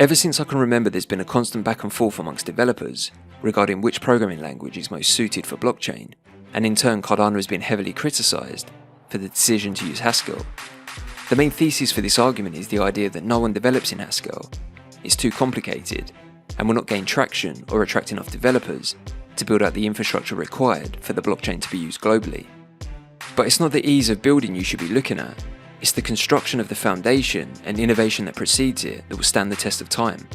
Ever since I can remember, there's been a constant back and forth amongst developers regarding which programming language is most suited for blockchain, and in turn Cardano has been heavily criticised for the decision to use Haskell. The main thesis for this argument is the idea that no one develops in Haskell, it's too complicated, and will not gain traction or attract enough developers to build out the infrastructure required for the blockchain to be used globally. But it's not the ease of building you should be looking at, it's the construction of the foundation and innovation that precedes it that will stand the test of time.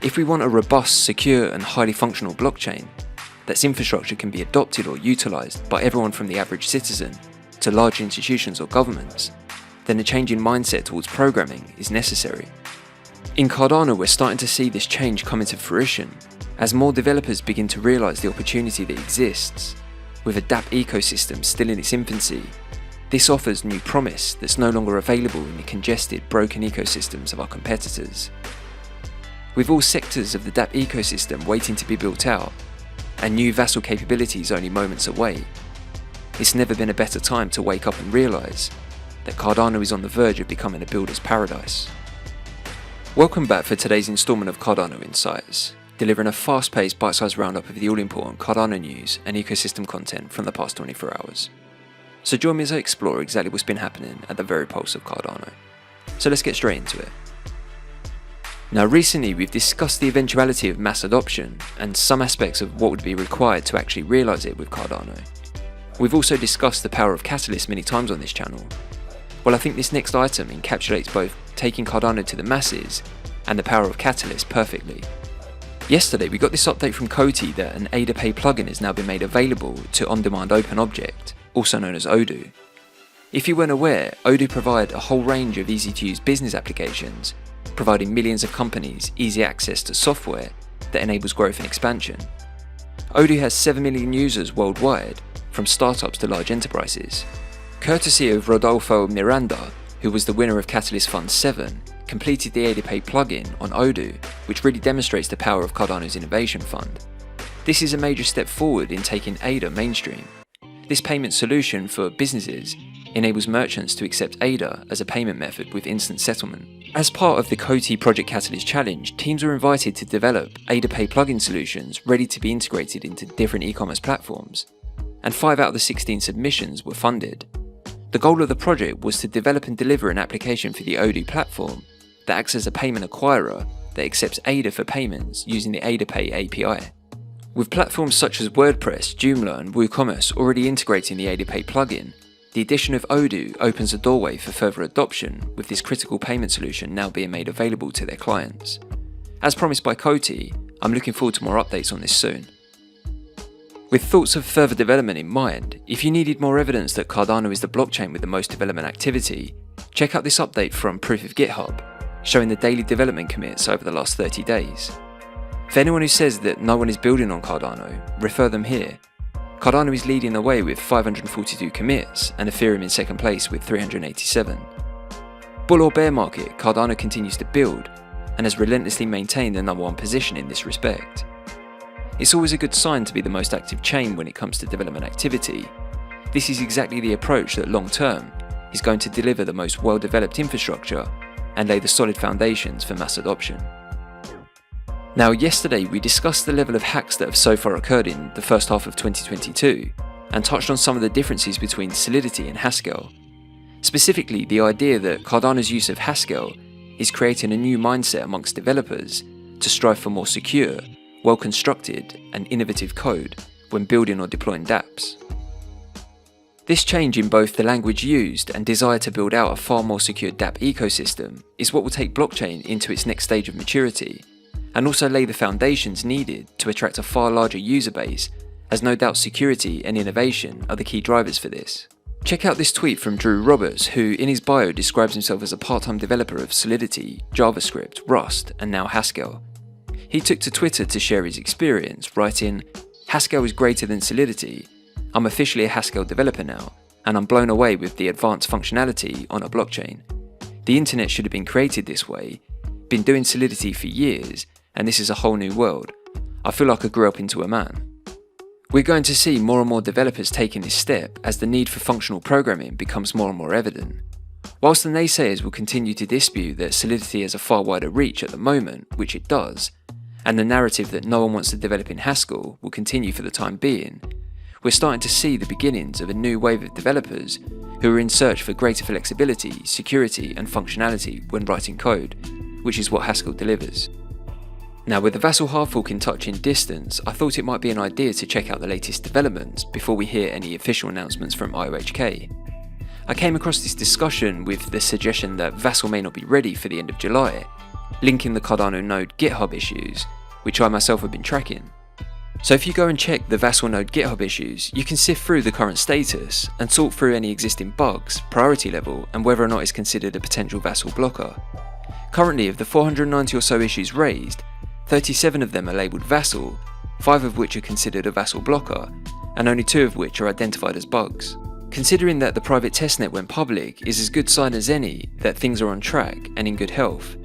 If we want a robust, secure and highly functional blockchain, that's infrastructure can be adopted or utilised by everyone from the average citizen to large institutions or governments, then a change in mindset towards programming is necessary. In Cardano, we're starting to see this change come into fruition as more developers begin to realise the opportunity that exists. With a DApp ecosystem still in its infancy, this offers new promise that's no longer available in the congested, broken ecosystems of our competitors. With all sectors of the DApp ecosystem waiting to be built out, and new Vasil capabilities only moments away, it's never been a better time to wake up and realise that Cardano is on the verge of becoming a builder's paradise. Welcome back for today's instalment of Cardano Insights, delivering a fast-paced, bite-sized roundup of the all-important Cardano news and ecosystem content from the past 24 hours. So join me as I explore exactly what's been happening at the very pulse of Cardano. So let's get straight into it. Now recently we've discussed the eventuality of mass adoption and some aspects of what would be required to actually realise it with Cardano. We've also discussed the power of Catalyst many times on this channel. Well, I think this next item encapsulates both taking Cardano to the masses and the power of Catalyst perfectly. Yesterday we got this update from Coty that an ADA Pay plugin has now been made available to on-demand open object, also known as odoo. If you weren't aware, odoo provide a whole range of easy-to-use business applications, providing millions of companies easy access to software that enables growth and expansion. Odoo has 7 million users worldwide, from startups to large enterprises. Courtesy of Rodolfo Miranda, who was the winner of Catalyst Fund 7, completed the ADA Pay plugin on odoo, which really demonstrates the power of Cardano's innovation fund. This is a major step forward in taking ADA mainstream. This payment solution for businesses enables merchants to accept ADA as a payment method with instant settlement. As part of the Coty Project Catalyst Challenge, teams were invited to develop ADA Pay plugin solutions ready to be integrated into different e-commerce platforms, and 5 out of the 16 submissions were funded. The goal of the project was to develop and deliver an application for the odoo platform that acts as a payment acquirer that accepts ADA for payments using the ADA Pay API. With platforms such as WordPress, Joomla and WooCommerce already integrating the ADA Pay plugin, the addition of odoo opens a doorway for further adoption, with this critical payment solution now being made available to their clients. As promised by Coty, I'm looking forward to more updates on this soon. With thoughts of further development in mind, if you needed more evidence that Cardano is the blockchain with the most development activity, check out this update from Proof of GitHub, showing the daily development commits over the last 30 days. For anyone who says that no one is building on Cardano, refer them here. Cardano is leading the way with 542 commits and Ethereum in second place with 387. Bull or bear market, Cardano continues to build and has relentlessly maintained the #1 position in this respect. It's always a good sign to be the most active chain when it comes to development activity. This is exactly the approach that long term is going to deliver the most well-developed infrastructure and lay the solid foundations for mass adoption. Now, yesterday we discussed the level of hacks that have so far occurred in the first half of 2022 and touched on some of the differences between Solidity and Haskell. Specifically, the idea that Cardano's use of Haskell is creating a new mindset amongst developers to strive for more secure, well-constructed and innovative code when building or deploying dApps. This change in both the language used and desire to build out a far more secure DApp ecosystem is what will take blockchain into its next stage of maturity, and also lay the foundations needed to attract a far larger user base, as no doubt security and innovation are the key drivers for this. Check out this tweet from Drew Roberts, who in his bio describes himself as a part-time developer of Solidity, JavaScript, Rust and now Haskell. He took to Twitter to share his experience, writing, "Haskell is greater than Solidity. I'm officially a Haskell developer now, and I'm blown away with the advanced functionality on a blockchain. The internet should have been created this way. Been doing Solidity for years, and this is a whole new world. I feel like I grew up into a man." We're going to see more and more developers taking this step as the need for functional programming becomes more and more evident. Whilst the naysayers will continue to dispute that Solidity has a far wider reach at the moment, which it does, and the narrative that no one wants to develop in Haskell will continue for the time being, we're starting to see the beginnings of a new wave of developers who are in search for greater flexibility, security and functionality when writing code, which is what Haskell delivers. Now, with the Vasil hard fork in touching distance, I thought it might be an idea to check out the latest developments before we hear any official announcements from IOHK. I came across this discussion with the suggestion that Vasil may not be ready for the end of July, linking the Cardano node GitHub issues, which I myself have been tracking. So if you go and check the Vasil node GitHub issues, you can sift through the current status and sort through any existing bugs, priority level, and whether or not it's considered a potential Vasil blocker. Currently, of the 490 or so issues raised, 37 of them are labelled Vasil, 5 of which are considered a Vasil blocker, and only 2 of which are identified as bugs. Considering that the private testnet went public is as good sign as any that things are on track and in good health.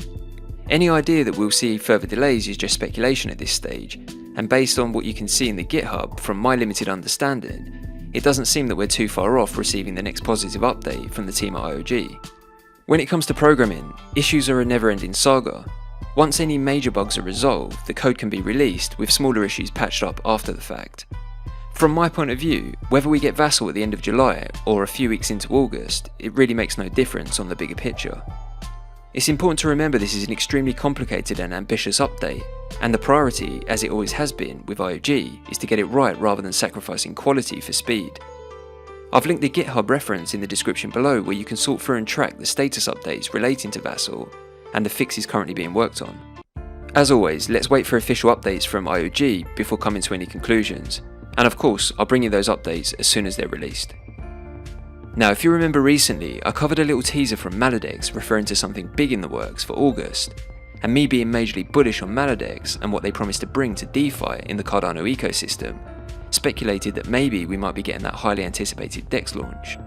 Any idea that we'll see further delays is just speculation at this stage, and based on what you can see in the GitHub from my limited understanding, it doesn't seem that we're too far off receiving the next positive update from the team at IOG. When it comes to programming, issues are a never-ending saga. Once any major bugs are resolved, the code can be released with smaller issues patched up after the fact. From my point of view, whether we get Vasil at the end of July or a few weeks into August, it really makes no difference on the bigger picture. It's important to remember this is an extremely complicated and ambitious update, and the priority, as it always has been with IOG, is to get it right rather than sacrificing quality for speed. I've linked the GitHub reference in the description below where you can sort through and track the status updates relating to Vasil and the fixes currently being worked on. As always, let's wait for official updates from IOG before coming to any conclusions. And of course, I'll bring you those updates as soon as they're released. Now, if you remember recently, I covered a little teaser from Maladex referring to something big in the works for August, and me being majorly bullish on Maladex and what they promised to bring to DeFi in the Cardano ecosystem, speculated that maybe we might be getting that highly anticipated DEX launch.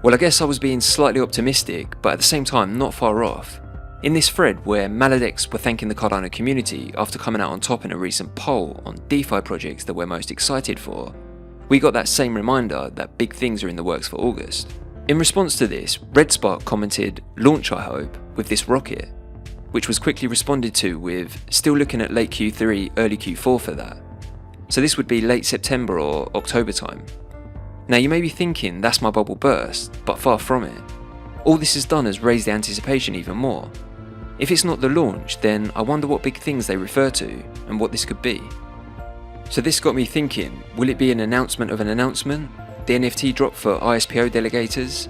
Well, I guess I was being slightly optimistic, but at the same time not far off. In this thread where Maladex were thanking the Cardano community after coming out on top in a recent poll on DeFi projects that we're most excited for, we got that same reminder that big things are in the works for August. In response to this, RedSpark commented, "Launch I hope, with this rocket," which was quickly responded to with, "Still looking at late Q3, early Q4 for that." So this would be late September or October time. Now you may be thinking that's my bubble burst, but far from it. All this has done is raise the anticipation even more. If it's not the launch, then I wonder what big things they refer to and what this could be. So this got me thinking, will it be an announcement of an announcement? The NFT drop for ISPO delegators?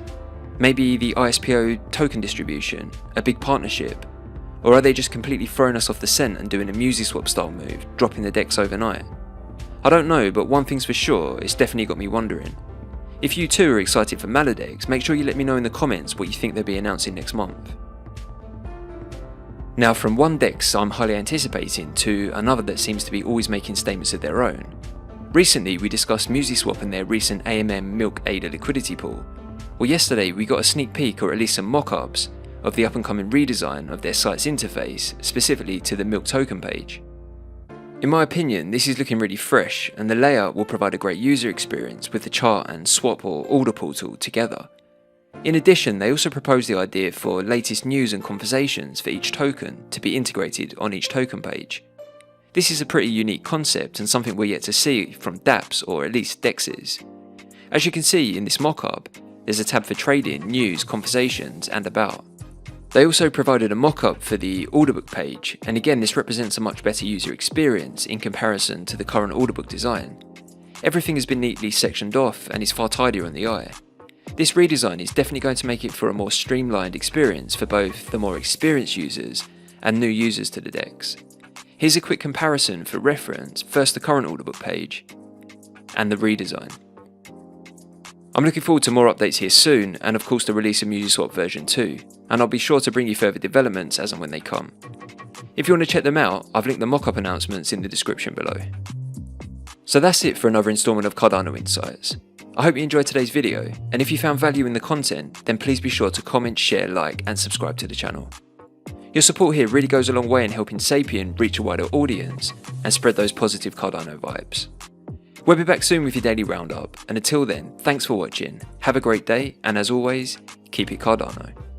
Maybe the ISPO token distribution? A big partnership? Or are they just completely throwing us off the scent and doing a Muesliswap style move, dropping the DEX overnight? I don't know, but one thing's for sure, it's definitely got me wondering. If you too are excited for Maladex, make sure you let me know in the comments what you think they'll be announcing next month. Now, from one DEX I'm highly anticipating to another that seems to be always making statements of their own. Recently we discussed Muesliswap and their recent AMM Milk ADA liquidity pool. Well, yesterday we got a sneak peek, or at least some mock-ups, of the up-and-coming redesign of their site's interface, specifically to the Milk token page. In my opinion, this is looking really fresh, and the layout will provide a great user experience with the chart and swap or order portal together. In addition, they also proposed the idea for latest news and conversations for each token to be integrated on each token page. This is a pretty unique concept and something we're yet to see from dApps, or at least DEXs. As you can see in this mock-up, there's a tab for trading, news, conversations, and about. They also provided a mock-up for the order book page, and again this represents a much better user experience in comparison to the current order book design. Everything has been neatly sectioned off and is far tidier on the eye. This redesign is definitely going to make it for a more streamlined experience for both the more experienced users and new users to the DEX. Here's a quick comparison for reference, first the current order book page and the redesign. I'm looking forward to more updates here soon, and of course the release of Muesliswap version 2, and I'll be sure to bring you further developments as and when they come. If you want to check them out, I've linked the mock-up announcements in the description below. So that's it for another installment of Cardano Insights. I hope you enjoyed today's video, and if you found value in the content, then please be sure to comment, share, like, and subscribe to the channel. Your support here really goes a long way in helping Sapien reach a wider audience and spread those positive Cardano vibes. We'll be back soon with your daily roundup, and until then, thanks for watching, have a great day, and as always, Keep it Cardano.